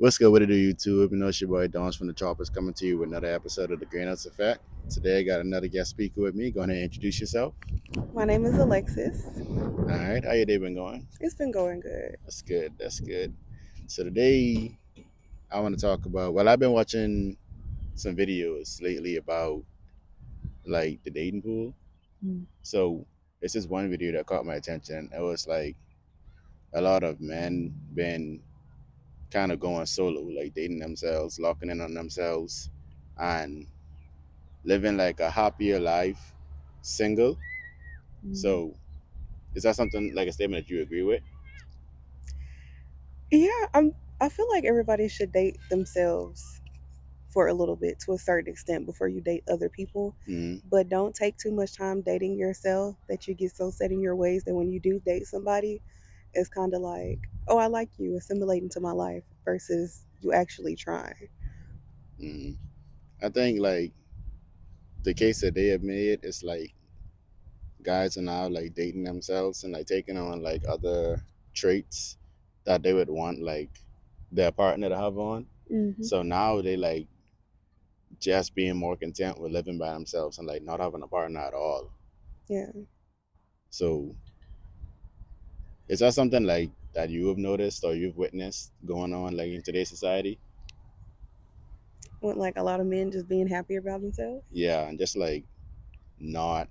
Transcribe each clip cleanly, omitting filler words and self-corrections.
What's good? What it do, YouTube? You know, it's your boy Dons from the Choppers coming to you with another episode of the Greenhouse Effect. Today, I got another guest speaker with me. Go ahead and introduce yourself. My name is Alexis. All right, how your day been going? It's been going good. That's good. That's good. So today, I want to talk about. Well, I've been watching some videos lately about like the dating pool. Mm. So it's this one video that caught my attention. It was like a lot of men been kind of going solo, like dating themselves, locking in on themselves, and living like a happier life single. Mm. So is that something like a statement that you agree with? Yeah, I feel like everybody should date themselves for a little bit to a certain extent before you date other people. Mm-hmm. But don't take too much time dating yourself that you get so set in your ways that when you do date somebody, it's kind of like, oh, I like you, assimilate into my life versus you actually trying. Mm-hmm. I think like the case that they have made is like guys are now like dating themselves and like taking on like other traits that they would want like their partner to have on. Hmm. So now they like just being more content with living by themselves and like not having a partner at all. Yeah. So is that something like that you have noticed or you've witnessed going on like in today's society? With like a lot of men just being happy about themselves. Yeah, and just like not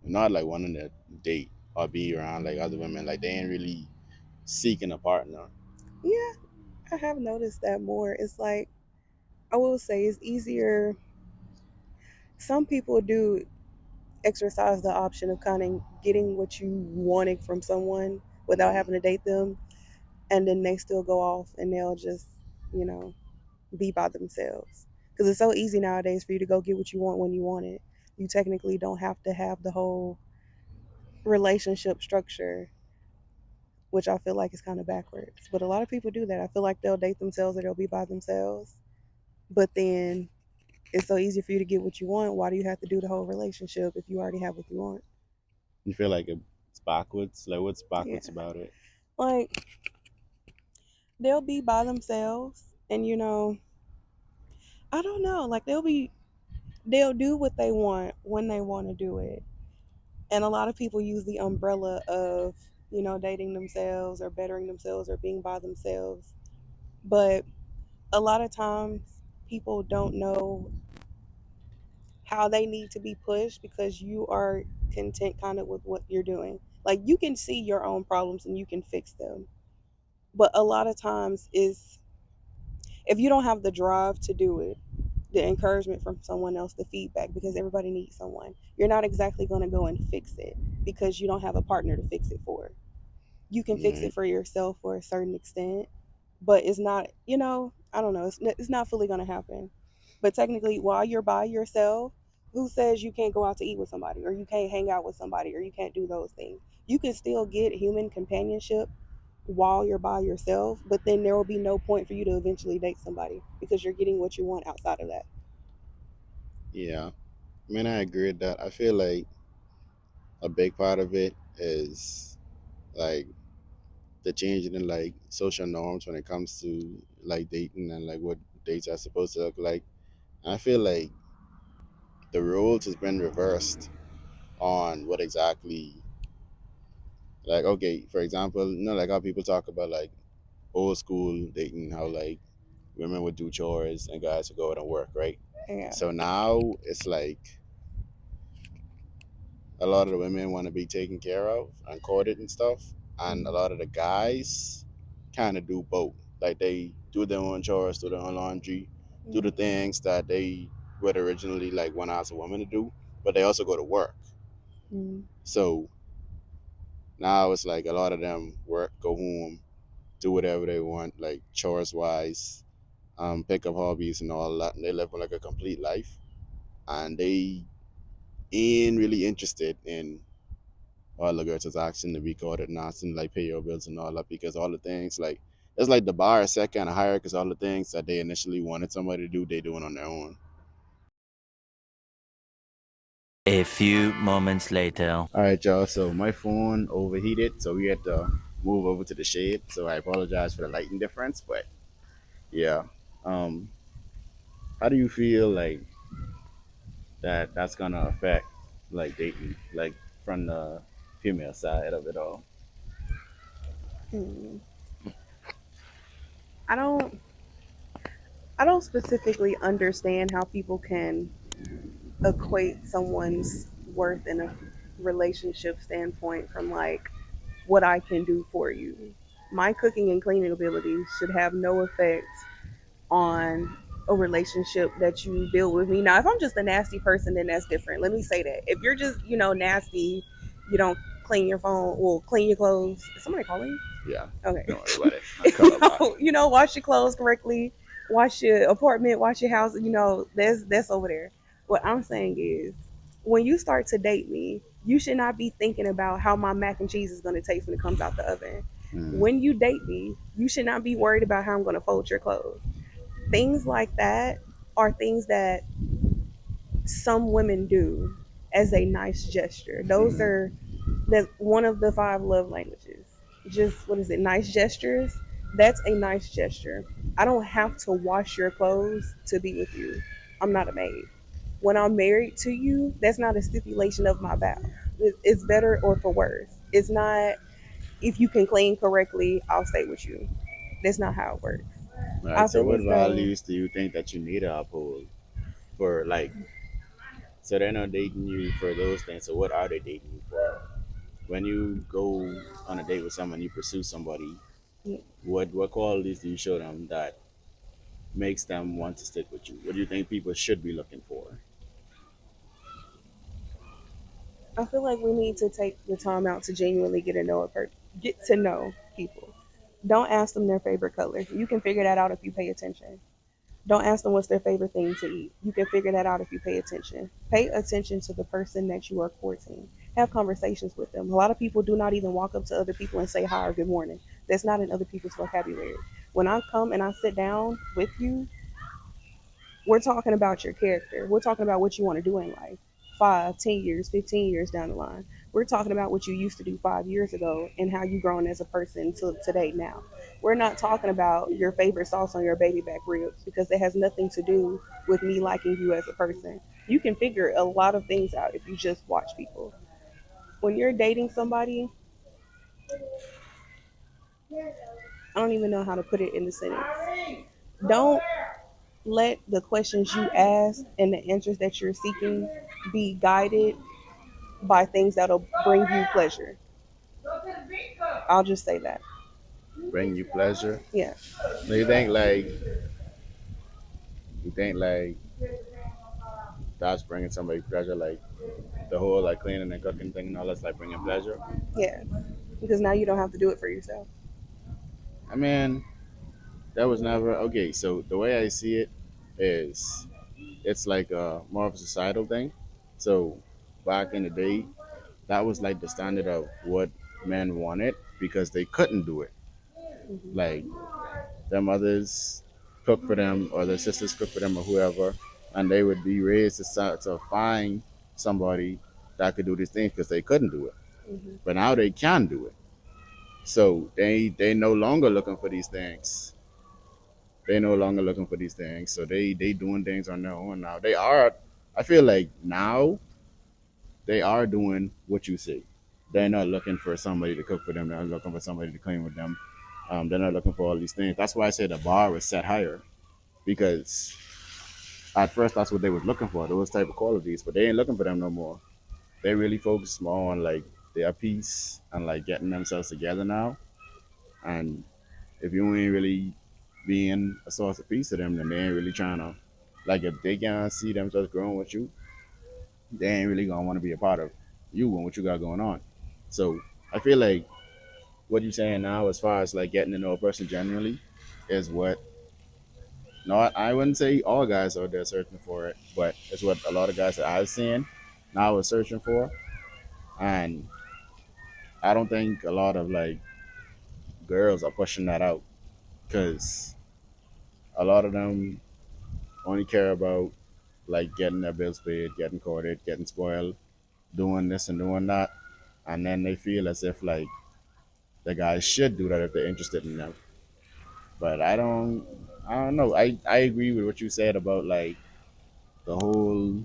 like wanting to date or be around like other women. Like they ain't really seeking a partner. Yeah, I have noticed that more. It's like, I will say it's easier. Some people do exercise the option of kind of getting what you wanted from someone without Mm, having to date them, and then they still go off and they'll just, you know, be by themselves. Because it's so easy nowadays for you to go get what you want when you want it. You technically don't have to have the whole relationship structure, which I feel like is kind of backwards. But a lot of people do that. I feel like they'll date themselves or they'll be by themselves. But then it's so easy for you to get what you want. Why do you have to do the whole relationship if you already have what you want? you feel like it's backwards? Like what's Yeah. backwards about it? Like, they'll be by themselves and I don't know, like they'll do what they want when they want to do it. And a lot of people use the umbrella of, dating themselves or bettering themselves or being by themselves. But a lot of times people don't know how they need to be pushed because you are content kind of with what you're doing. Like, you can see your own problems and you can fix them. But a lot of times is, if you don't have the drive to do it, the encouragement from someone else, the feedback, because everybody needs someone, you're not exactly going to go and fix it because you don't have a partner to fix it for. You can fix it Right. for yourself for a certain extent, but it's not, I don't know, it's not fully going to happen. But technically, while you're by yourself, who says you can't go out to eat with somebody or you can't hang out with somebody or you can't do those things? You can still get human companionship while you're by yourself, but then there will be no point for you to eventually date somebody because you're getting what you want outside of that. Yeah. I mean, I agree with that. I feel like a big part of it is like the changing in like social norms when it comes to like dating and like what dates are supposed to look like. And I feel like the roles has been reversed on what exactly like okay, for example, like how people talk about like old school dating, how like women would do chores and guys would go out and work, right? Yeah. So now it's like a lot of the women want to be taken care of and courted and stuff, and a Mm. lot of the guys kind of do both. Like they do their own chores, do their own laundry, do the Mm. things that they would originally like want as a woman to do, but they also go to work. Mm. So now it's like a lot of them work, go home, do whatever they want, like chores wise, pick up hobbies and all that, and they live like a complete life, and they ain't really interested in all the girls is asking to be called and not and like pay your bills and all that because all the things like it's like the bar is set kind of higher because all the things that they initially wanted somebody to do, they doing on their own. A few moments later. All right, y'all. So my phone overheated, so we had to move over to the shade. So I apologize for the lighting difference, but Yeah. Um, how do you feel like that's gonna affect like dating, like from the female side of it all? Hmm. I don't I don't specifically understand how people can equate someone's worth in a relationship standpoint from like what I can do for you. My cooking and cleaning abilities should have no effect on a relationship that you build with me. Now, if I'm just a nasty person, then that's different. Let me say that. If you're just, nasty, you don't clean your phone, well, clean your clothes. Is somebody calling? Yeah. Okay. Don't worry about it. I call a lot. Wash your clothes correctly, wash your apartment, wash your house. That's over there. What I'm saying is, when you start to date me, you should not be thinking about how my mac and cheese is going to taste when it comes out the oven. Mm, When you date me, you should not be worried about how I'm going to fold your clothes. Things like that are things that some women do as a nice gesture. Those mm, are That's one of the five love languages. Just what is it? Nice gestures. That's a nice gesture. I don't have to wash your clothes to be with you. I'm not a maid. When I'm married to you, that's not a stipulation of my vow. It's better or for worse. It's not if you can clean correctly, I'll stay with you. That's not how it works. all right. I So, feel what as though values do you think that you need to uphold for like? So they're not dating you for those things. So what are they dating you for? When you go on a date with someone, you pursue somebody. What qualities do you show them that makes them want to stick with you? What do you think people should be looking for? I feel like we need to take the time out to genuinely get to know people. Don't ask them their favorite color. You can figure that out if you pay attention. Don't ask them what's their favorite thing to eat. You can figure that out if you pay attention. Pay attention to the person that you are courting. Have conversations with them. A lot of people do not even walk up to other people and say hi or good morning. That's not in other people's vocabulary. When I come and I sit down with you, we're talking about your character. We're talking about what you want to do in life 5, 10 years, 15 years down the line. We're talking about what you used to do 5 years ago and how you've grown as a person to today now. We're not talking about your favorite sauce on your baby back ribs because it has nothing to do with me liking you as a person. You can figure a lot of things out if you just watch people. When you're dating somebody, I don't even know how to put it in the sentence. Don't let the questions you ask and the answers that you're seeking be guided by things that'll bring you pleasure. I'll just say that. Bring you pleasure? Yeah. Do you think like that's bringing somebody pleasure? Like the whole like cleaning and cooking thing and all that's like bringing pleasure? Yeah. Because now you don't have to do it for yourself. I mean, that was never okay. So the way I see it is, it's like more of a societal thing. So back in the day, that was like the standard of what men wanted because they couldn't do it. Hmm. Like their mothers cook for them or their sisters cook for them or whoever, and they would be raised to find somebody that could do these things because they couldn't do it. Hmm. But now they can do it. So they no longer looking for these things. They no longer looking for these things. So they doing things on their own now. They are. I feel like now they are doing what you say. They're not looking for somebody to cook for them. They're not looking for somebody to clean with them. They're not looking for all these things. That's why I said the bar was set higher because at first that's what they was looking for, those type of qualities. But they ain't looking for them no more. They really focus more on like their peace and like getting themselves together now. And if you ain't really being a source of peace to them, then they ain't really trying to. Like if they can't see themselves growing with you, they ain't really gonna want to be a part of you and what you got going on. So I feel like what you're saying now, as far as like getting to know a person generally, is what. No, I wouldn't say all guys are there searching for it, but it's what a lot of guys that I've seen now are searching for, and I don't think a lot of like girls are pushing that out because a lot of them only care about like getting their bills paid, getting courted, getting spoiled, doing this and doing that, and then they feel as if like the guys should do that if they're interested in them. But I don't. I don't know. I agree with what you said about like the whole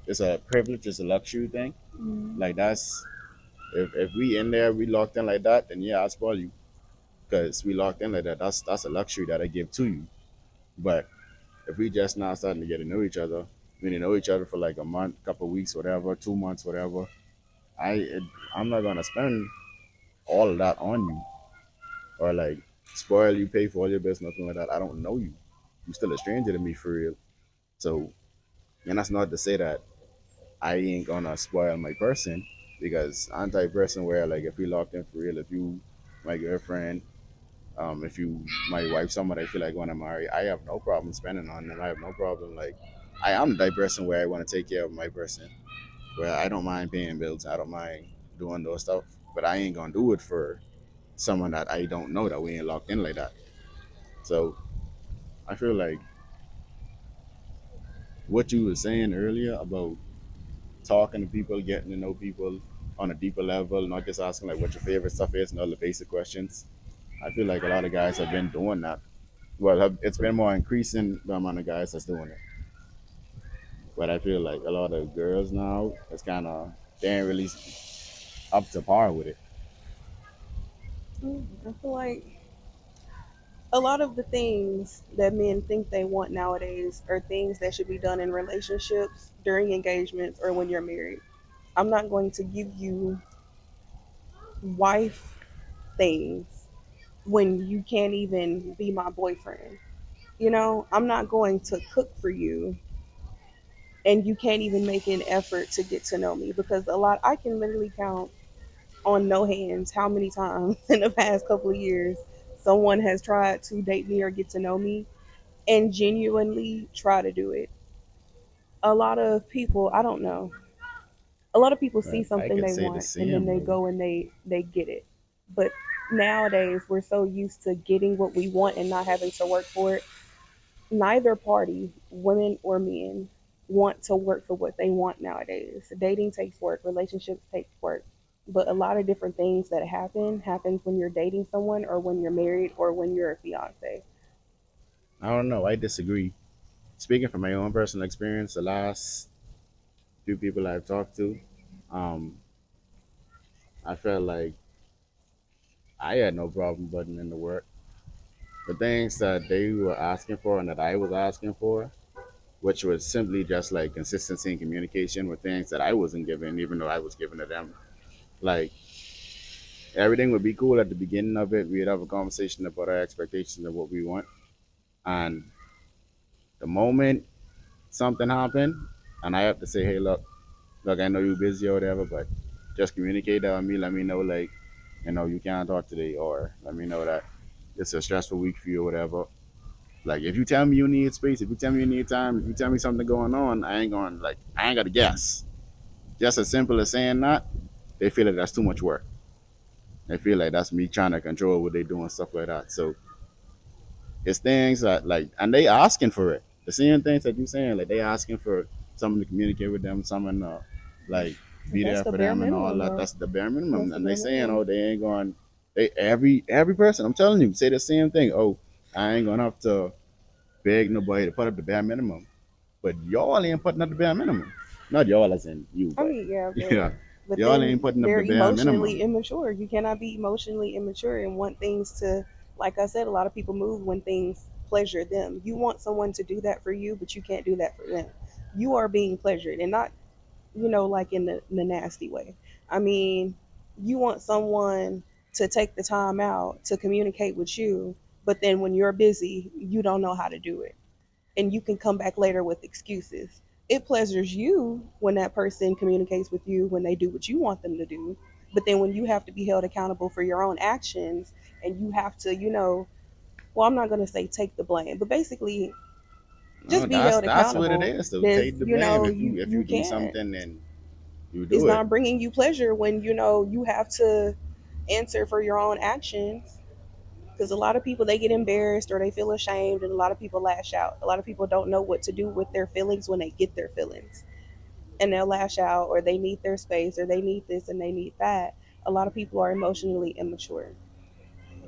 it's a privilege, it's a luxury thing. Mm. Like that's if we in there, we locked in like that, then yeah, I'll spoil you because we locked in like that. That's a luxury that I give to you. But if we just now starting to get to know each other, we need to know each other for like a month, couple of weeks, whatever, 2 months, whatever. I it, I'm not gonna spend all of that on you or like spoil you, pay for all your bills, nothing like that. I don't know you. You still a stranger to me for real. So, and that's not to say that I ain't gonna spoil my person because I'm the type of person where like if we locked in for real, if you my girlfriend, if you my wife, someone I feel like want to marry, I have no problem spending on them. I have no problem like I am the type of person where I want to take care of my person. Where I don't mind paying bills, I don't mind doing those stuff, but I ain't gonna do it for someone that I don't know that we ain't locked in like that. So I feel like what you were saying earlier about talking to people, getting to know people on a deeper level, not just asking like what your favorite stuff is and all the basic questions. I feel like a lot of guys have been doing that. Well, it's been more increasing the amount of guys that's doing it. But I feel like a lot of girls now, it's kind of they ain't really up to par with it. I feel like a lot of the things that men think they want nowadays are things that should be done in relationships during engagements or when you're married. I'm not going to give you wife things when you can't even be my boyfriend. I'm not going to cook for you and you can't even make an effort to get to know me because I can literally count on no hands how many times in the past couple of years someone has tried to date me or get to know me and genuinely try to do it. A lot of people, I don't know. A lot of people see But I something could they say the want and then same they though. go and they get it. But nowadays we're so used to getting what we want and not having to work for it. Neither party, women or men, want to work for what they want nowadays. Dating takes work, relationships take work. But a lot of different things that happens when you're dating someone or when you're married or when you're a fiance. I don't know. I disagree. Speaking from my own personal experience, the last few people I've talked to, um, I felt like I had no problem putting in the work. The things that they were asking for and that I was asking for, which was simply just like consistency and communication, were things that I wasn't given, even though I was giving to them. Like everything would be cool at the beginning of it. We'd have a conversation about our expectations of what we want, and the moment something happened, and I have to say, hey, look, I know you're busy or whatever, but just communicate that with me. Let me know, like, you can't talk today, or let me know that it's a stressful week for you or whatever. Like, if you tell me you need space, if you tell me you need time, if you tell me something going on, I ain't got to guess. Just as simple as saying that, they feel like that's too much work. They feel like that's me trying to control what they do and stuff like that. So it's things that like, and they asking for it. The same things that you saying, like they asking for someone to communicate with them, someone to like be That's there the for bare them and all minimum, that. though. That's the bare minimum. That's the And they bare saying, minimum. oh, they ain't going. They every person, I'm telling you, say the same thing. Oh, I ain't gonna have to beg nobody to put up the bare minimum. But y'all ain't putting up the bare minimum. Not y'all as in you, I but mean, yeah, yeah, but y'all ain't then putting up they're the bare emotionally minimum. immature. You cannot be emotionally immature and want things to, like I said, a lot of people move when things pleasure them. You want someone to do that for you, but you can't do that for them. You are being pleasured and not, like in the nasty way. I mean, you want someone to take the time out to communicate with you, but then when you're busy, you don't know how to do it and you can come back later with excuses. It pleasures you when that person communicates with you when they do what you want them to do. But then when you have to be held accountable for your own actions and you have to, well, I'm not going to say take the blame, but basically No, just be that's held that's what it accountable. is. So There's, take the blame. If you if you you do can't. something, then you It's do it. not bringing you pleasure when, you have to answer for your own actions because a lot of people they get embarrassed or they feel ashamed and a lot of people lash out. A lot of people don't know what to do with their feelings when they get their feelings and they'll lash out or they need their space or they need this and they need that. A lot of people are emotionally immature.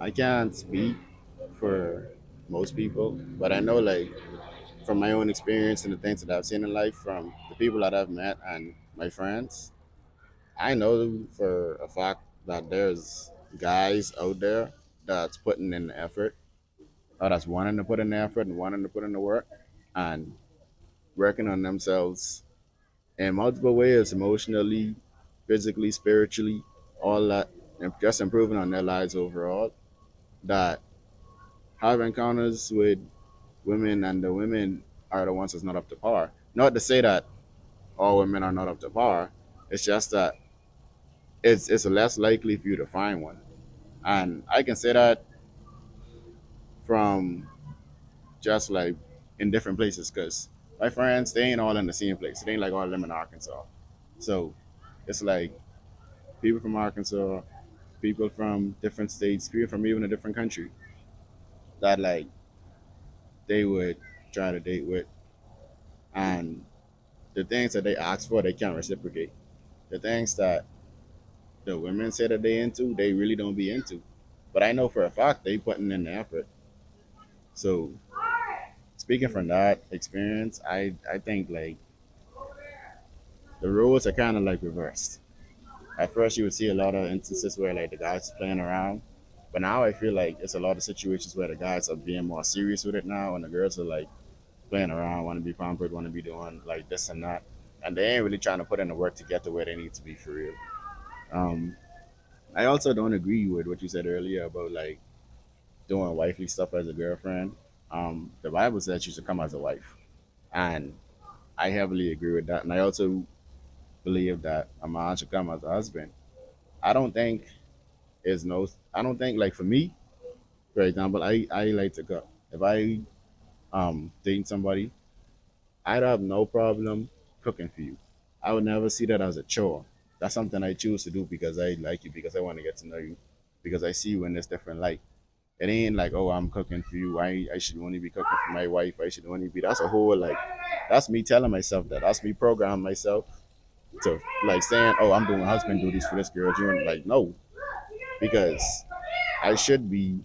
I can't speak for. most people. But I know, like, from my own experience and the things that I've seen in life from the people that I've met and my friends, I know for a fact that there's guys out there that's putting in the effort, or that's wanting to put in the effort and wanting to put in the work and working on themselves in multiple ways, emotionally, physically, spiritually, all that, and just improving on their lives overall. That have encounters with women, and the women are the ones that's not up to par. Not to say that all women are not up to par. It's just that it's less likely for you to find one. And I can say that from just like in different places because my friends, they ain't all in the same place. It ain't like all of them in Arkansas. So it's like people from Arkansas, people from different states, people from even a different country that like they would try to date with. And the things that they ask for, they can't reciprocate. The things that the women say that they into, they really don't be into. But I know for a fact they putting in the effort. So speaking from that experience, I think like the roles are kind of like reversed. At first, you would see a lot of instances where like the guys playing around, but now I feel like it's a lot of situations where the guys are being more serious with it now, and the girls are like playing around, want to be pampered, want to be doing like this and that, and they ain't really trying to put in the work to get to where they need to be for real. Um, I also don't agree with what you said earlier about like doing wifely stuff as a girlfriend. The Bible says you should come as a wife, and I heavily agree with that. And I also believe that a man should come as a husband. I don't think is no. I don't think like for me, for example, I like to cook. If I dating somebody, I'd have no problem cooking for you. I would never see that as a chore. That's something I choose to do because I like you, because I want to get to know you, because I see you in this different light. It ain't like, oh, I'm cooking for you. I should only be cooking for my wife. I should only be. That's a whole like. That's me telling myself that. That's me programming myself to like saying, oh, I'm doing husband duties for this girl. You're like, no, because I should be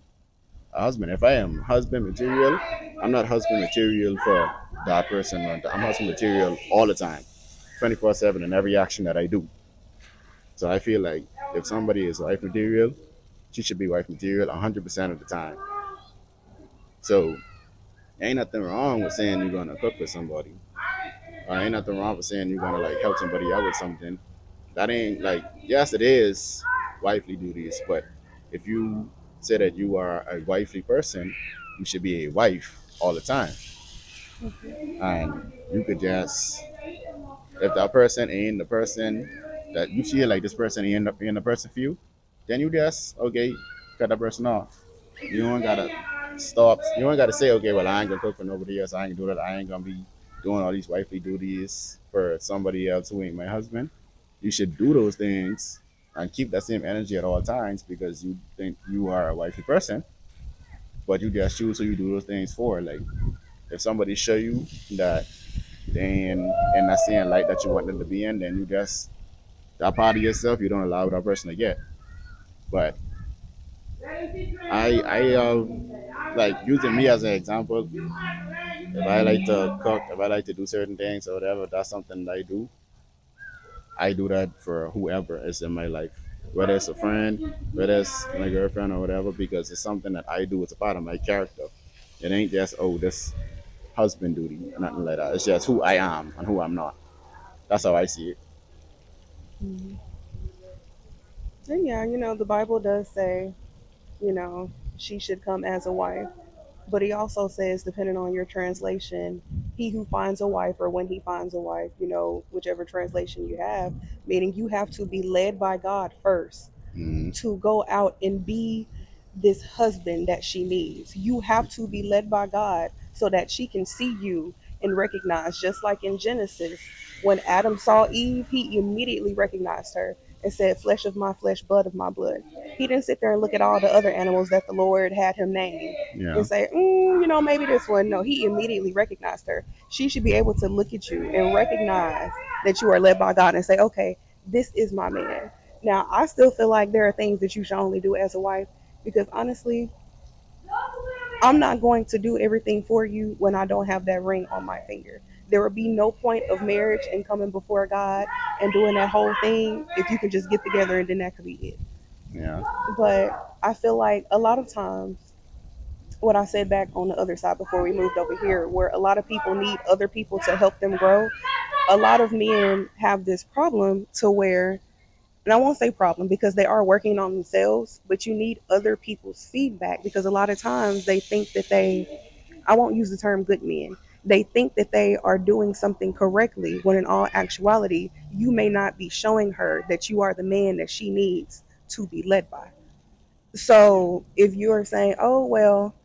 a husband. If I am husband material, I'm not husband material for that person. I'm husband material all the time, 24/7 in every action that I do. So I feel like if somebody is wife material, she should be wife material 100% of the time. So ain't nothing wrong with saying you're gonna cook for somebody. Ain't nothing wrong with saying you're gonna like help somebody out with something. That ain't like, yes, it is wifely duties, but if you say that you are a wifely person, you should be a wife all the time. And you could just, if that person ain't the person that you feel like this person ain't up being the person for you, then you just okay, cut that person off. You don't gotta stop. You don't gotta say, okay, well, I ain't gonna cook for nobody else. I ain't gonna do that. I ain't gonna be doing all these wifely duties for somebody else who ain't my husband. You should do those things and keep that same energy at all times because you think you are a wifey person, but you just choose who you do those things for. Like if somebody show you that they in that same light that you want them to be in, then you just that part of yourself you don't allow that person to get. But I like using me as an example. If I like to cook, if I like to do certain things or whatever, that's something that I do. I do that for whoever is in my life, whether it's a friend, whether it's my girlfriend or whatever, because it's something that I do. It's a part of my character. It ain't just oh this husband duty or nothing like that. It's just who I am and who I'm not. That's how I see it. Mhm. And yeah, the Bible does say, she should come as a wife. But he also says, depending on your translation, he who finds a wife or when he finds a wife, whichever translation you have, meaning you have to be led by God first Mm-hmm. to go out and be this husband that she needs. You have to be led by God so that she can see you and recognize, just like in Genesis, when Adam saw Eve, he immediately recognized her and said, flesh of my flesh, blood of my blood. He didn't sit there and look at all the other animals that the Lord had him name Yeah. and say, maybe this one. No, he immediately recognized her. She should be able to look at you and recognize that you are led by God and say, okay, this is my man. Now, I still feel like there are things that you should only do as a wife because honestly, I'm not going to do everything for you when I don't have that ring on my finger. There will be no point of marriage and coming before God and doing that whole thing if you can just get together and then that could be it. Yeah. But I feel like a lot of times, what I said back on the other side before we moved over here, where a lot of people need other people to help them grow, a lot of men have this problem to where, and I won't say problem because they are working on themselves, but you need other people's feedback because a lot of times they think that I won't use the term good men, they think that they are doing something correctly when in all actuality, you may not be showing her that you are the man that she needs to be led by. So if you're saying, oh, well,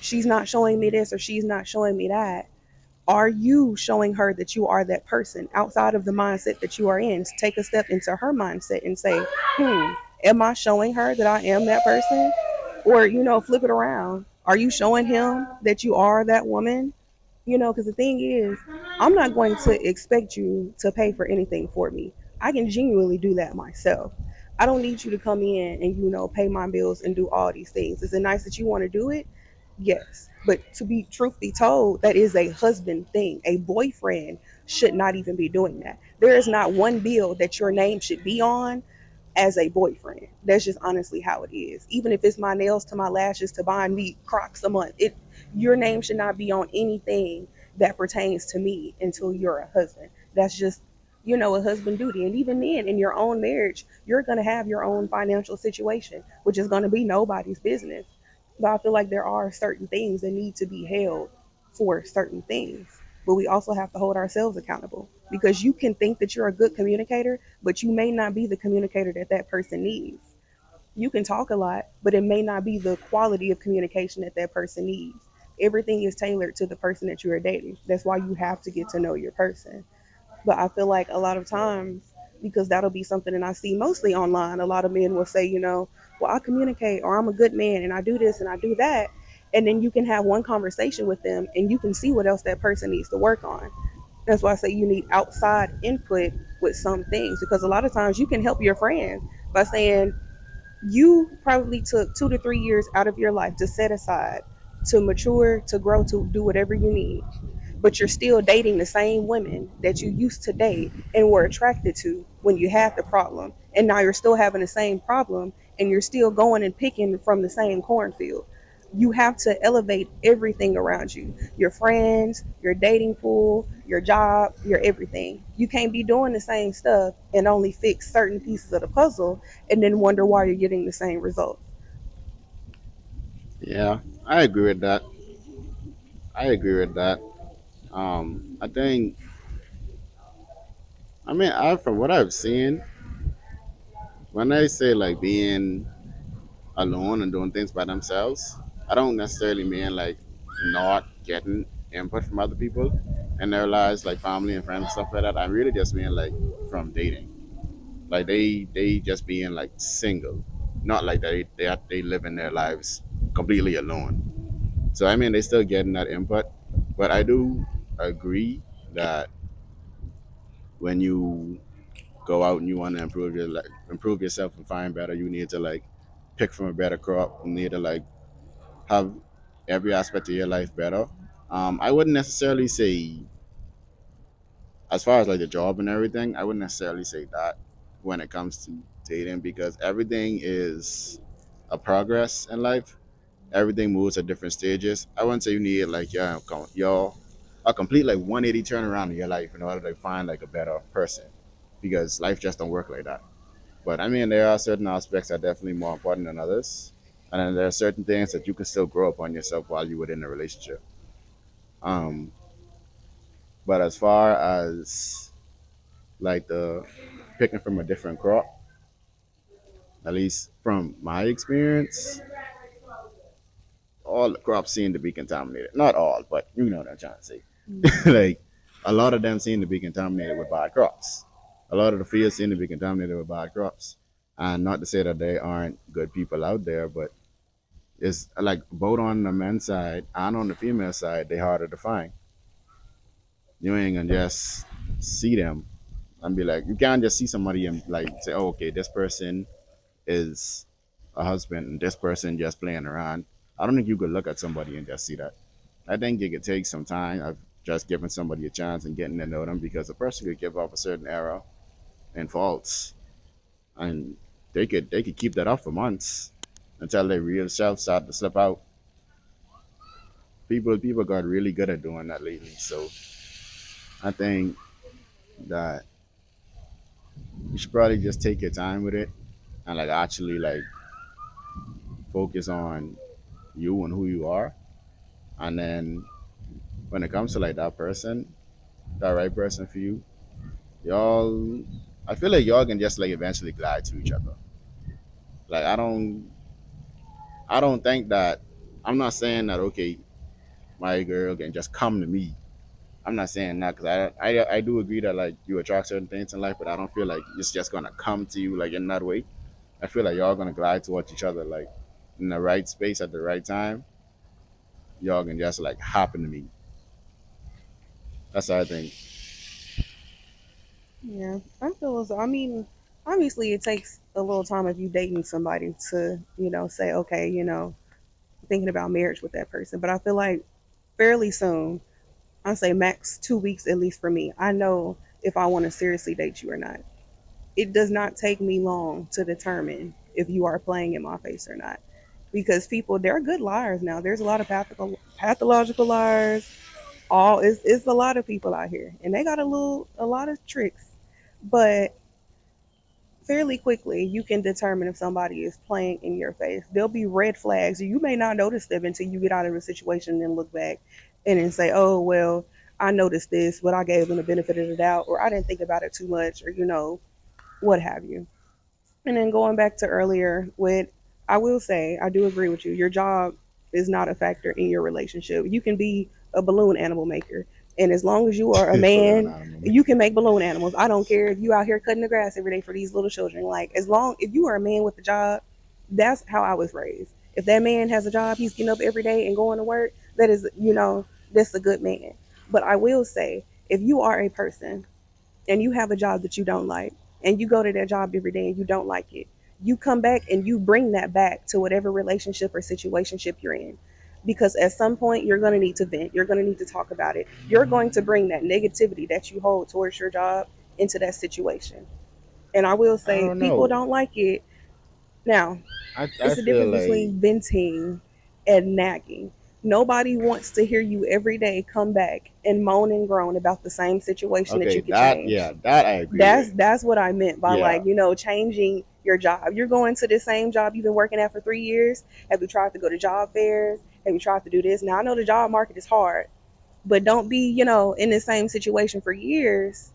she's not showing me this or she's not showing me that, are you showing her that you are that person outside of the mindset that you are in? Take a step into her mindset and say, am I showing her that I am that person? Or, flip it around. Are you showing him that you are that woman? Because the thing is, I'm not going to expect you to pay for anything for me. I can genuinely do that myself. I don't need you to come in and, pay my bills and do all these things. Is it nice that you want to do it? Yes. But to be truth be told, that is a husband thing. A boyfriend should not even be doing that. There is not one bill that your name should be on as a boyfriend. That's just honestly how it is. Even if it's my nails to my lashes to buying me Crocs a month, your name should not be on anything that pertains to me until you're a husband. That's just a husband duty. And even then, in your own marriage, you're going to have your own financial situation, which is going to be nobody's business. But I feel like there are certain things that need to be held for certain things. But we also have to hold ourselves accountable because you can think that you're a good communicator, but you may not be the communicator that that person needs. You can talk a lot, but it may not be the quality of communication that that person needs. Everything is tailored to the person that you are dating. That's why you have to get to know your person. But I feel like a lot of times, because that'll be something that I see mostly online, a lot of men will say, well, I communicate or I'm a good man and I do this and I do that. And then you can have one conversation with them and you can see what else that person needs to work on. That's why I say you need outside input with some things because a lot of times you can help your friends by saying, you probably took 2 to 3 years out of your life to set aside to mature, to grow, to do whatever you need. But you're still dating the same women that you used to date and were attracted to when you had the problem. And now you're still having the same problem and you're still going and picking from the same cornfield. You have to elevate everything around you, your friends, your dating pool, your job, your everything. You can't be doing the same stuff and only fix certain pieces of the puzzle and then wonder why you're getting the same results. Yeah, I agree with that. I agree with that. I think, I mean, from what I've seen, when I say like being alone and doing things by themselves, I don't necessarily mean like not getting input from other people in their lives, like family and friends and stuff like that. I really just mean like from dating, like they just being like single, not like they living their lives completely alone. So I mean, they still getting that input, but I do agree that when you go out and you want to improve yourself and find better, you need to like pick from a better crop. You need to like have every aspect of your life better. I wouldn't necessarily say, as far as like the job and everything, I wouldn't necessarily say that when it comes to dating because everything is a progress in life. Everything moves at different stages. I wouldn't say you need like your a complete like 180 turnaround in your life in order to find like a better person because life just don't work like that. But I mean, there are certain aspects that are definitely more important than others, and then there are certain things that you can still grow upon yourself while you're within a relationship. Um, but as far as like the picking from a different crop, at least from my experience, all the crops seem to be contaminated. Not all, but you know what I'm trying to say. Like a lot of them seem to be contaminated with bad crops. A lot of the fields seem to be contaminated with bad crops. And not to say that there aren't good people out there, but it's like both on the men's side and on the female side, they harder to find. You ain't gonna just see them and be like, you can't just see somebody and like say, oh, okay, this person is a husband and this person just playing around. I don't think you could look at somebody and just see that. I think it could take some time of just giving somebody a chance and getting to know them because a person could give up a certain error and faults, and they could keep that up for months until their real self start to slip out. People got really good at doing that lately, so I think that you should probably just take your time with it and like actually like focus on you and who you are, and then when it comes to like that person, that right person for you, y'all, I feel like y'all can just like eventually glide to each other. Like I don't think that I'm not saying that okay, my girl can just come to me. I'm not saying that because I do agree that like you attract certain things in life, but I don't feel like it's just gonna come to you like in that way. I feel like y'all gonna glide towards each other like in the right space at the right time. Y'all can just like happen to me. That's what I think. Yeah, I feel as though, I mean, obviously it takes a little time if you dating somebody to, say, okay, thinking about marriage with that person. But I feel like fairly soon, I say max 2 weeks at least for me, I know if I want to seriously date you or not. It does not take me long to determine if you are playing in my face or not. Because people, they're good liars now. There's a lot of pathological liars. It's a lot of people out here, and they got a lot of tricks. But fairly quickly, you can determine if somebody is playing in your face. There'll be red flags. You may not notice them until you get out of a situation and then look back and then say, oh, well, I noticed this, but I gave them the benefit of the doubt, or I didn't think about it too much, or, what have you. And then going back to earlier with, I will say, I do agree with you. Your job is not a factor in your relationship. You can be a balloon animal maker. And as long as you are a Balloon man, animal. you can make balloon animals. I don't care if you out here cutting the grass every day for these little children. Like, if you are a man with a job, that's how I was raised. If that man has a job, he's getting up every day and going to work, that is, that's a good man. But I will say, if you are a person and you have a job that you don't like, and you go to that job every day and you don't like it, you come back and you bring that back to whatever relationship or situationship you're in. Because at some point you're going to need to vent, you're going to need to talk about it, you're going to bring that negativity that you hold towards your job into that situation. And I will I say don't people know. don't like it. Now, I it's the feel difference like between venting and nagging. Nobody wants to hear you every day come back and moan and groan about the same situation that okay, you could that change. yeah, that I agree with. That's what I meant by, Yeah. like, changing your job. You're going to the same job you've been working at for 3 years. Have you tried to go to job fairs? Have you tried to do this? Now I know the job market is hard, but don't be, in the same situation for years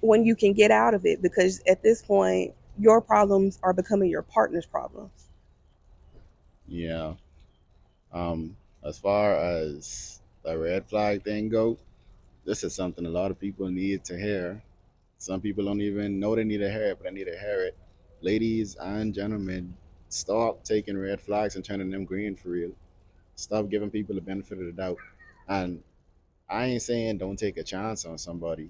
when you can get out of it, because at this point your problems are becoming your partner's problems. Yeah. As far as the red flag thing go, this is something a lot of people need to hear. Some people don't even know they need to hear it, but they need to hear it. Ladies and gentlemen, stop taking red flags and turning them green for real. Stop giving people the benefit of the doubt. And I ain't saying don't take a chance on somebody,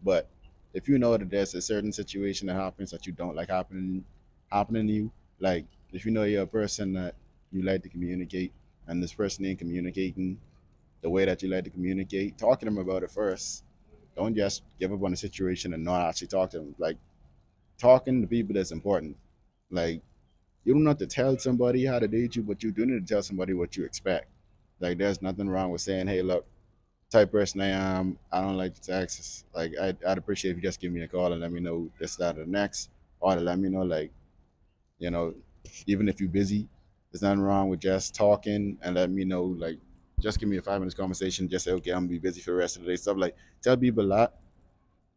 but if you know that there's a certain situation that happens that you don't like happening to you, like if you know you're a person that you like to communicate and this person ain't communicating the way that you like to communicate, talk to them about it first. Don't just give up on the situation and not actually talk to them. Like talking to people is important. Like you don't have to tell somebody how to date you, but you do need to tell somebody what you expect. Like there's nothing wrong with saying, "Hey, look, type person I am. I don't like to text. Like I'd appreciate if you just give me a call and let me know this, that, or the next, or to let me know like you know, even if you're busy, there's nothing wrong with just talking and let me know like just give me a 5 minutes conversation. Just say okay, I'm gonna be busy for the rest of the day. Stuff like tell people a lot,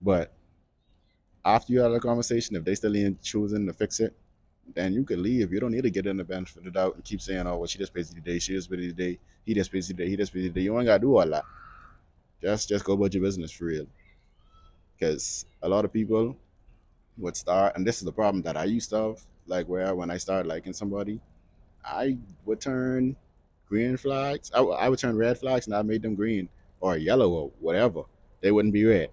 but after you have the conversation, if they still ain't choosing to fix it, then you could leave. You don't need to get in the benefit of the doubt and keep saying, "Oh, well, she just busy today. She just busy today. He just busy today. He just busy today." You ain't gotta do all that. Just go about your business for real. Because a lot of people would start, and this is the problem that I used to have, like where when I started liking somebody, I would turn green flags. I would turn red flags, and I made them green or yellow or whatever. They wouldn't be red.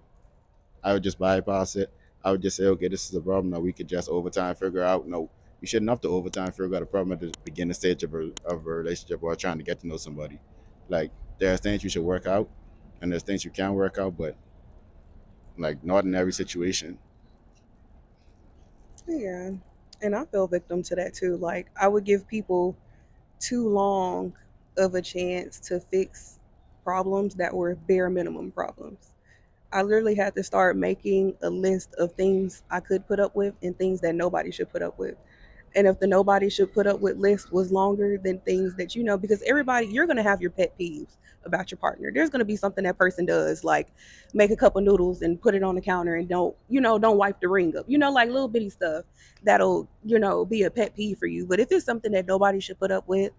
I would just bypass it. I would just say, okay, this is a problem that we could just over time figure out. No, You shouldn't have to overtime if you've got a problem at the beginning stage of a relationship or trying to get to know somebody. Like there's things you should work out, and there's things you can work out, but like not in every situation. Yeah. And I fell victim to that too. Like I would give people too long of a chance to fix problems that were bare minimum problems. I literally had to start making a list of things I could put up with and things that nobody should put up with. And if the nobody should put up with list was longer than things that you know, because everybody, you're going to have your pet peeves about your partner. There's going to be something that person does, like make a cup of noodles and put it on the counter and don't wipe the ring up. Like little bitty stuff that'll, be a pet peeve for you. But if it's something that nobody should put up with,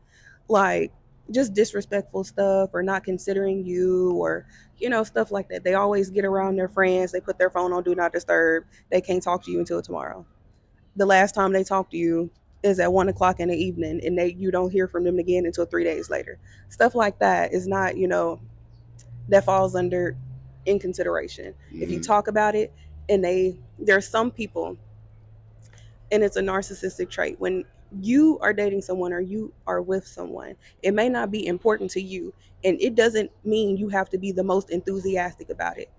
like just disrespectful stuff or not considering you or stuff like that. They always get around their friends. They put their phone on do not disturb. They can't talk to you until tomorrow. The last time they talk to you is at 1 o'clock in the evening, and you don't hear from them again until 3 days later. Stuff like that is not, that falls under inconsideration. If you Hmm. talk about it, and there's some people, and it's a narcissistic trait when you are dating someone or you are with someone, it may not be important to you, and it doesn't mean you have to be the most enthusiastic about it.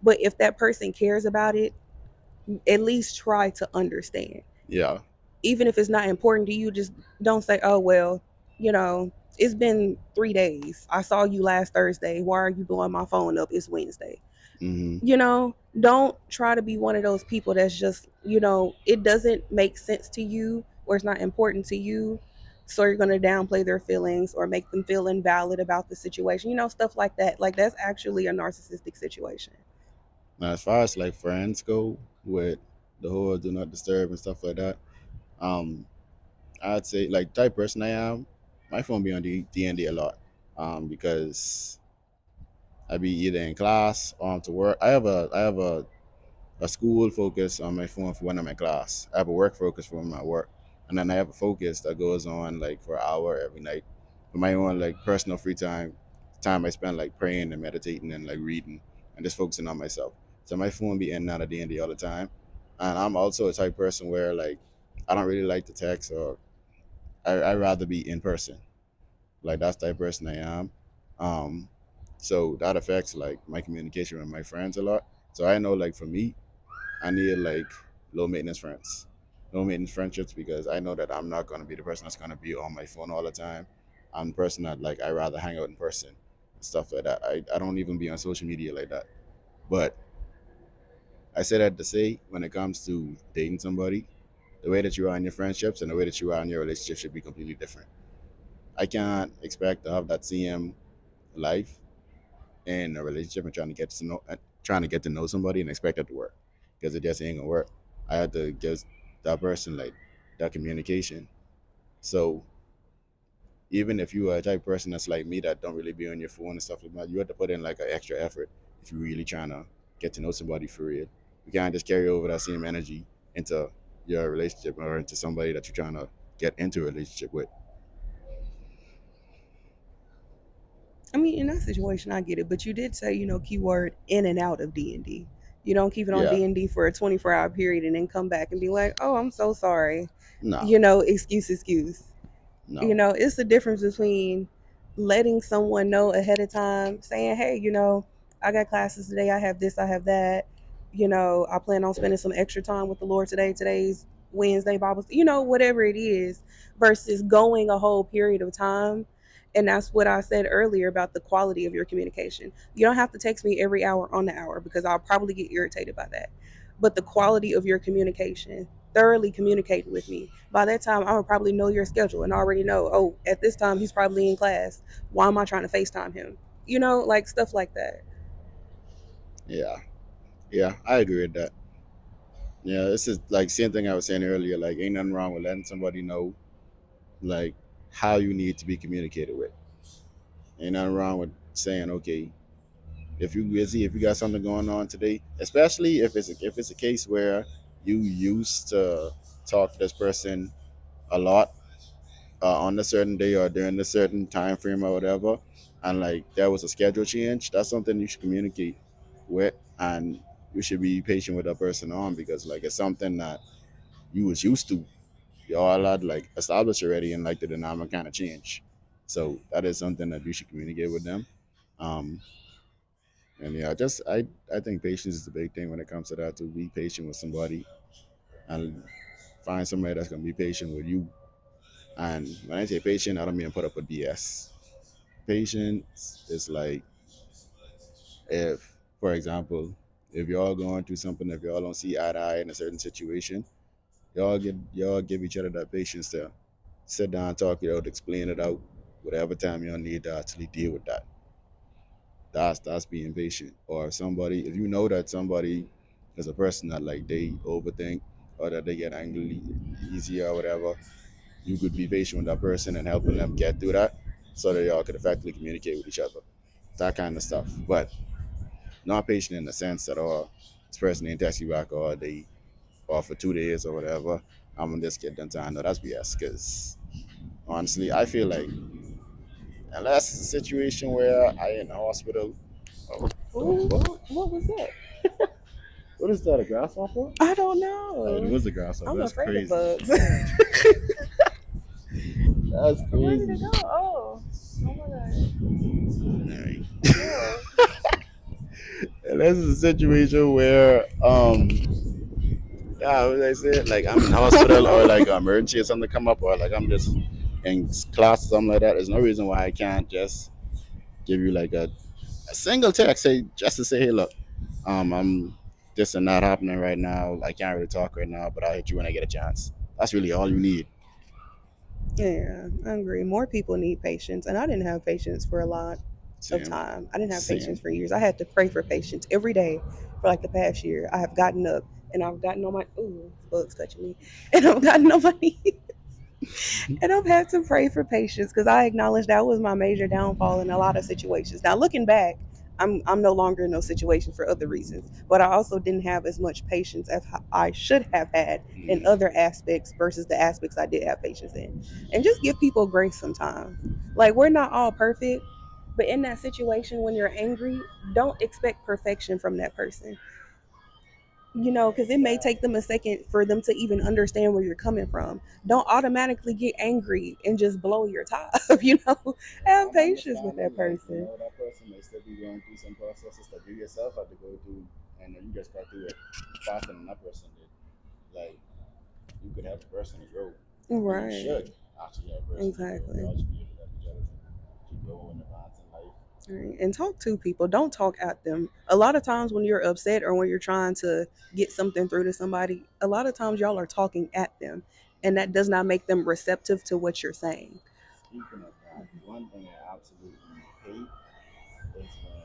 But if that person cares about it, at least try to understand. Yeah. Even if it's not important to you, just don't say, oh, well, you know, it's been 3 days. I saw you last Thursday. Why are you blowing my phone up? It's Wednesday. Hmm. Don't try to be one of those people that's just, it doesn't make sense to you or it's not important to you. So you're going to downplay their feelings or make them feel invalid about the situation, stuff like that. Like that's actually a narcissistic situation. Now, as far as like friends go, with the whole do not disturb and stuff like that, um, I'd say like type person I am, my phone be on D and D a lot, because I be either in class or to work. I have a school focus on my phone for when I'm in class. I have a work focus for my work, and then I have a focus that goes on like for an hour every night for my own like personal free time I spend like praying and meditating and like reading and just focusing on myself. So my phone be in and out of D&D all the time, and I'm also a type person where like I don't really like to text, or I rather be in person. Like that's the type of person I am. Um, so that affects like my communication with my friends a lot. So I know like for me, I need like low maintenance friends, low maintenance friendships, because I know that I'm not gonna be the person that's gonna be on my phone all the time. I'm the person that like I rather hang out in person, stuff like that. I don't even be on social media like that. But I say that to say when it comes to dating somebody, the way that you are in your friendships and the way that you are in your relationship should be completely different. I can't expect to have that same life in a relationship and trying to get to know somebody and expect that to work, because it just ain't gonna work. I had to give that person like that communication. So even if you are a type of person that's like me that don't really be on your phone and stuff like that, you have to put in like an extra effort if you're really trying to get to know somebody for real. You can't just carry over that same energy into your relationship or into somebody that you're trying to get into a relationship with. I mean, in that situation, I get it, but you did say, keyword in and out of D&D. You don't keep it on Yeah. D&D for a 24-hour period and then come back and be like, "Oh, I'm so sorry." No. Excuse. No. It's the difference between letting someone know ahead of time, saying, "Hey, I got classes today. I have this, I have that. I plan on spending some extra time with the Lord today. Today's Wednesday Bible, whatever it is," versus going a whole period of time. And that's what I said earlier about the quality of your communication. You don't have to text me every hour on the hour because I'll probably get irritated by that. But the quality of your communication, thoroughly communicate with me. By that time, I would probably know your schedule and already know, oh, at this time, he's probably in class. Why am I trying to FaceTime him? Like stuff like that. Yeah. Yeah. I agree with that. Yeah, this is like same thing I was saying earlier. Like, ain't nothing wrong with letting somebody know like how you need to be communicated with. Ain't nothing wrong with saying, okay, if you busy, if you got something going on today, especially if it's a case where you used to talk to this person a lot, on a certain day or during a certain time frame or whatever, and like there was a schedule change, that's something you should communicate with, and you should be patient with that person on, because like it's something that you was used to. y'all had like established already, and like the dynamic kind of change. So that is something that you should communicate with them. Um, and yeah, I think patience is the big thing when it comes to that. To be patient with somebody and find somebody that's gonna be patient with you. And when I say patient, I don't mean put up with BS. Patience is like, if, for example, if y'all going through something, if y'all don't see eye to eye in a certain situation, y'all give each other that patience to sit down, talk it out, explain it out, whatever time y'all need to actually deal with that. That's being patient. Or if somebody, if you know that somebody is a person that like they overthink or that they get angry easy or whatever, you could be patient with that person and helping them get through that, so that y'all could effectively communicate with each other. That kind of stuff. But not patient in the sense that, oh, this person ain't text you back, or they off for 2 days or whatever. I'm gonna just get done time. No, that's BS. Because honestly, I feel like unless it's a situation where I in the hospital, oh, the Ooh, fuck? what was that? What is that? A grasshopper? I don't Oh, it know. was a grasshopper. I'm That's afraid of crazy. bugs. That's Where did it crazy. go? Oh, oh my god. Alright. Ew. Unless it's a situation where yeah, what I said, like I'm in the hospital or like an emergency or something come up, or like I'm just in class or something like that. There's no reason why I can't just give you like a single text, say just to say, hey, look, I'm this and that happening right now. I can't really talk right now, but I'll hit you when I get a chance. That's really all you need. Yeah, I agree. More people need patience, and I didn't have patience for a lot of Same, time. I didn't have patience same. for years. I had to pray for patience every day for like the past year. I have gotten up and I've gotten on my ooh, bugs touching me, and I've gotten on my knees and I've had to pray for patience because I acknowledge that was my major downfall in a lot of situations. Now looking back, I'm no longer in those situations for other reasons, but I also didn't have as much patience as I should have had in Mm. other aspects versus the aspects I did have patience in. And just give people grace sometimes. Like we're not all perfect, but in that situation when you're angry, don't expect perfection from that person, because it may take them a second for them to even understand where you're coming from. Don't automatically get angry and just blow your top. Have I'm patience with understanding, that like, person. that person may still be going through some processes that you yourself had to go through, and you just got through it faster than that person did. Like, you could help the person to grow. You Right. should actually help a person to grow. Exactly. Y'all should be able to help each other to grow and advance in life. Right. And talk to people. Don't talk at them. A lot of times when you're upset or when you're trying to get something through to somebody, a lot of times y'all are talking at them, and that does not make them receptive to what you're saying. Speaking of that, one thing I absolutely hate is when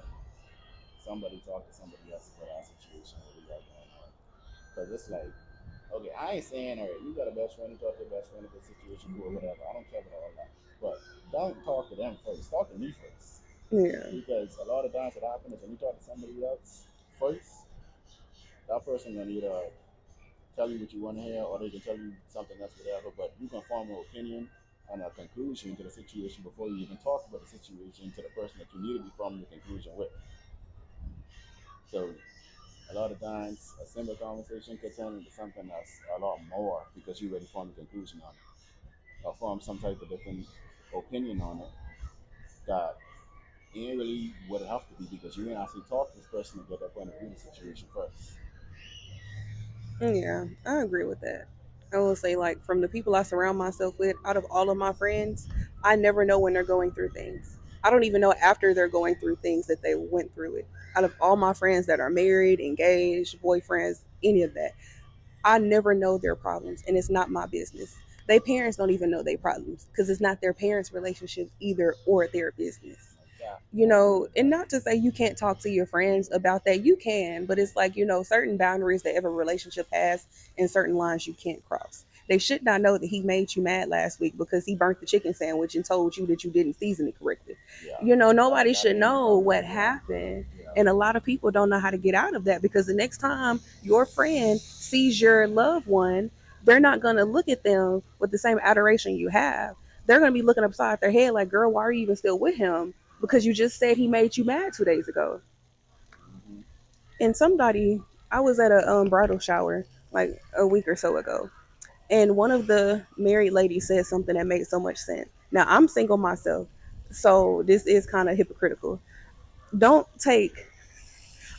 somebody talk to somebody else about our situation, what we got going on. Because it's like, okay, I ain't saying, all right, you got a best friend, you talk to your best friend about the situation, cool, whatever. I don't care about all that. But don't talk to them first. Talk to me first. Yeah. Because a lot of times what happens is when you talk to somebody else first, that person gonna either tell you what you want to hear, or they can tell you something else, whatever. But you can form an opinion and a conclusion to the situation before you even talk about the situation to the person that you need to be forming the conclusion with. So a lot of times, a simple conversation could turn into something that's a lot more because you already formed a conclusion on it, or formed some type of different opinion on it that ain't really what it have to be, because you ain't actually talk to this person to get that point of view of the situation first. Yeah, I agree with that. I will say, like, from the people I surround myself with, out of all of my friends, I never know when they're going through things. I don't even know after they're going through things that they went through it. Out of all my friends that are married, engaged, boyfriends, any of that, I never know their problems, and it's not my business. Their parents don't even know their problems because it's not their parents' relationship either or their business. Exactly, I agree with And that. not to say you can't talk to your friends about that, you can, but it's like, certain boundaries that every relationship has and certain lines you can't cross. They should not know that he made you mad last week because he burnt the chicken sandwich and told you that you didn't season it correctly. Yeah, Nobody that should ain't know proper. what Yeah, happened. yeah. And a lot of people don't know how to get out of that because the next time your friend sees your loved one, they're not going to look at them with the same adoration you have. They're going to be looking upside their head like, girl, why are you even still with him? Because you just said he made you mad 2 days ago. Hmm. And somebody, I was at a bridal shower like a week or so ago, And one of the married ladies said something that made so much sense. Now, I'm single myself, so this is kind of hypocritical. Don't take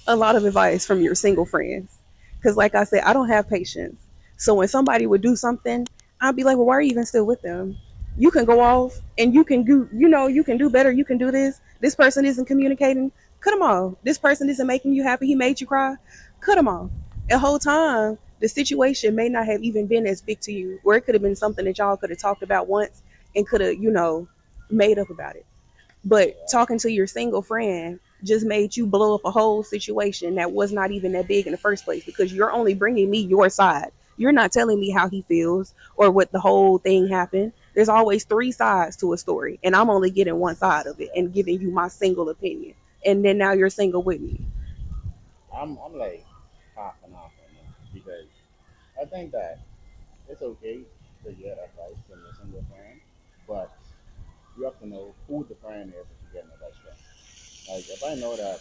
a lot of advice from your single friends. Because, like I said, I don't have patience. So when somebody would do something, I'd be like, well, why are you even still with them? You can go off and you can do, you can do better. You can do this. This person isn't communicating. Cut them off. This person isn't making you happy. He made you cry. Cut them off. The whole time, the situation may not have even been as big to you, or it could have been something that y'all could have talked about once and could have, made up about it. But Yeah. talking to your single friend just made you blow up a whole situation that was not even that big in the first place because you're only bringing me your side. You're not telling me how he feels or what the whole thing happened. There's always three sides to a story, and I'm only getting one side of it Yeah. and giving you my single opinion. And then now you're single with me. I'm like half and half on this because I think that it's okay to get advice from your single friend, but you have to know who the friend is that you're getting advice from. Like if I know that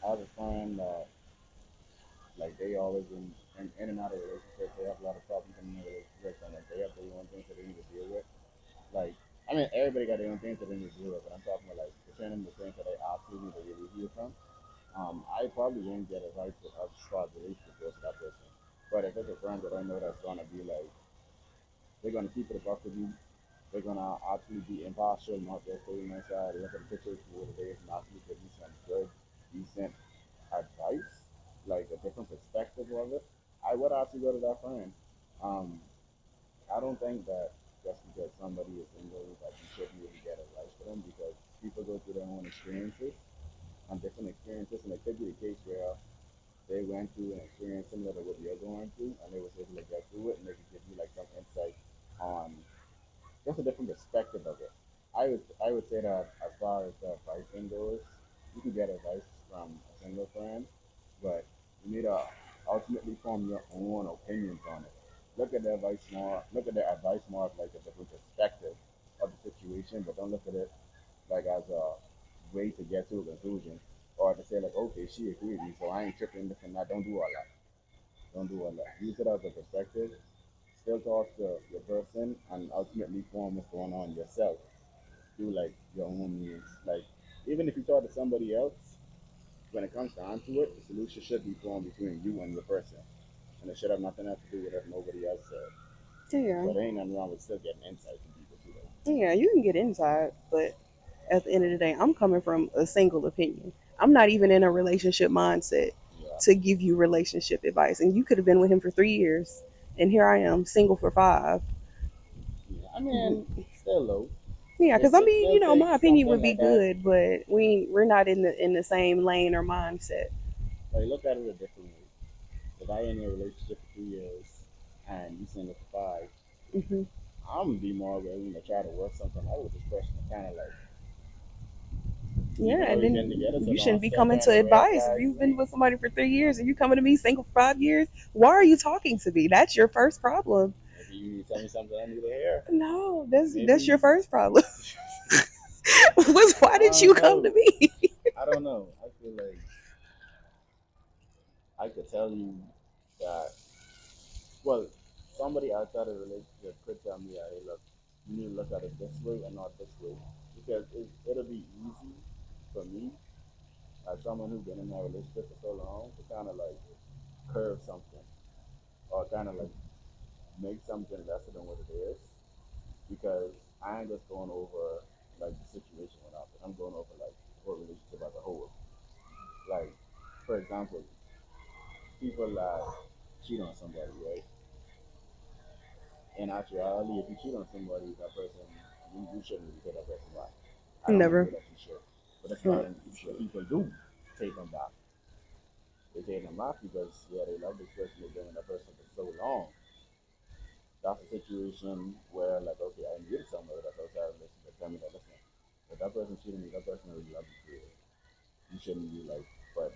I have a friend that like they always in and out of relationships, they have a lot of problems in their relationships, and like they have their own things that they need to deal with. Like I mean, everybody got their own things that they need to deal with, but I'm talking about like pretending the things that they absolutely need to really heal from. I probably won't get advice with how to start the relationship with that person. But if it's a friend that I know that's gonna be like they're gonna keep it above with you, they're gonna actually be impartial, not just stay on my side, look at the pictures for what it is and actually give you some good, decent advice, like a different perspective of it, I would actually go to that friend. Um, I don't think that just because somebody is single that you shouldn't really get advice from them because people go through their own experiences and different experiences, and it could be the case where they went through an experience similar to what you're going through, and they was able to get through it, and they could give you like some insight on just a different perspective of it. I would say that as far as the advice thing goes, you can get advice from a single friend, but you need to ultimately form your own opinions on it. Look at the advice more of like a different perspective of the situation, but don't look at it like as a way to get to a conclusion or to say like, okay, she agreed with me, so I ain't tripping this and that. Don't do all that. Don't do all that. Use it as a perspective. Still talk to your person and ultimately form what's going on yourself through like your own means. Like even if you talk to somebody else, when it comes down to it, the solution should be formed between you and your person. And it should have nothing else to do with what nobody else said. Yeah. But there ain't nothing wrong with still getting insight from people too though. Yeah, you can get inside, but at the end of the day, I'm coming from a single opinion. I'm not even in a relationship mindset Yeah. to give you relationship advice. And you could have been with him for 3 years, and here I am, single for 5. Yeah. I mean, still low. Yeah, It, because I it mean, still my takes opinion something would be like that. good, but we're not in the same lane or mindset. Like look at it a different way. If I in a relationship for 2 years and you single for 5, Hmm. I'm gonna be more willing to try to work something out with this person to kind of like, Yeah, even though and we've been then together so you long, shouldn't be still coming find to the red advice if flags. you've been with somebody for 3 years and you coming to me single for 5 years. Why are you talking to me? That's your first problem. Maybe you need to tell me something I need to hear. No, that's Maybe your first problem. Why I did don't you come to know. me? I don't know. I feel like I could tell you that. Well, somebody outside of the relationship could tell me, "Hey, look, you need to look at it this way and not this way," because it'll be easy for me as someone who's been in that relationship for so long to kind of like curve something or kind of like make something lesser than what it is because I ain't just going over like the situation went up, I'm going over like the whole relationship as a whole. Like, for example, people that cheat on somebody, right? In actuality, if you cheat on somebody, that person, you shouldn't really take that person back. I don't Never. agree that you should. But that's a Hmm. lot of people do take them back. They take them back because, yeah, they love this person, they've been with that person for so long. That's a situation where, like, okay, I needed somebody that's outside of this to tell me that, listen, if that person cheated me, that person really loves you for real. You shouldn't be like, but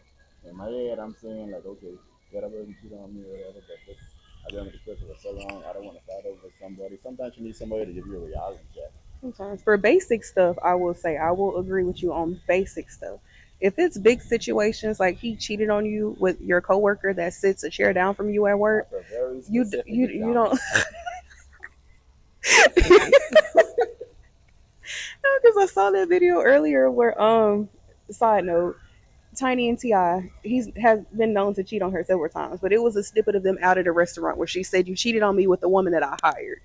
in my head, I'm saying like, okay, yeah, that person cheated on me or whatever, but this, I've been with this person for so long, I don't want to start over with somebody. Sometimes you need somebody to give you a reality check. Sometimes for basic stuff, I will say I will agree with you on basic stuff. If it's big situations like he cheated on you with your coworker that sits a chair down from you at work, That's a very you specific you don't example. Because I saw that video earlier where side note, Tiny and Ti, he's has been known to cheat on her several times, but it was a snippet of them out at a restaurant where she said, "You cheated on me with the woman that I hired."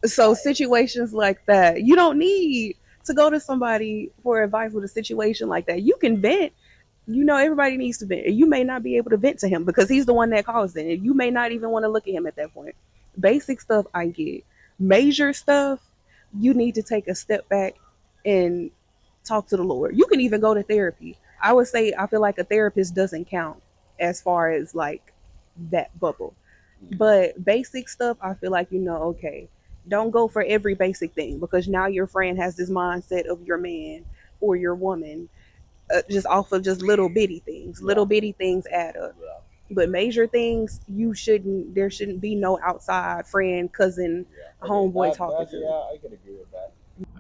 So situations like that, you don't need to go to somebody for advice with a situation like that. You can vent. You know, everybody needs to vent. You may not be able to vent to him because he's the one that caused it. You may not even want to look at him at that point. Basic stuff, I get. Major stuff, you need to take a step back and talk to the Lord. You can even go to therapy. I would say I feel like a therapist doesn't count as far as like that bubble. But basic stuff, I feel like, okay, don't go for every basic thing because now your friend has this mindset of your man or your woman just off of just little bitty things. Little bitty things add up. But major things, there shouldn't be no outside friend, cousin, homeboy talking to. I can agree with that.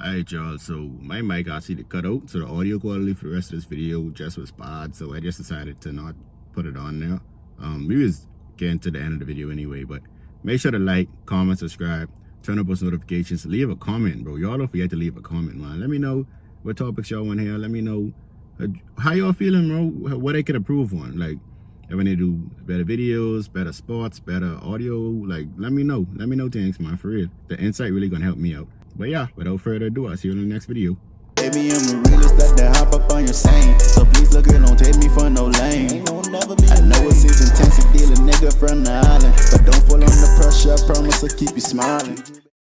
Alright, y'all, so my mic actually cut out, so the audio quality for the rest of this video just was bad, so I just decided to not put it on there. We was getting to the end of the video anyway, but make sure to like, comment, subscribe, turn up post notifications, leave a comment, bro. Y'all don't forget to leave a comment, man. Let me know what topics y'all want here. Let me know how y'all feeling, bro. What I can improve on, like if I need to do better videos, better spots, better audio, like let me know things, man, for real. The insight really gonna help me out. But yeah, without further ado, I'll see you in the next video. Baby, I'm the realest that hop up on your same. So please look it, don't take me for no lame. I know it seems intense to deal a nigga from the island, but don't fall under pressure, I promise I'll keep you smiling.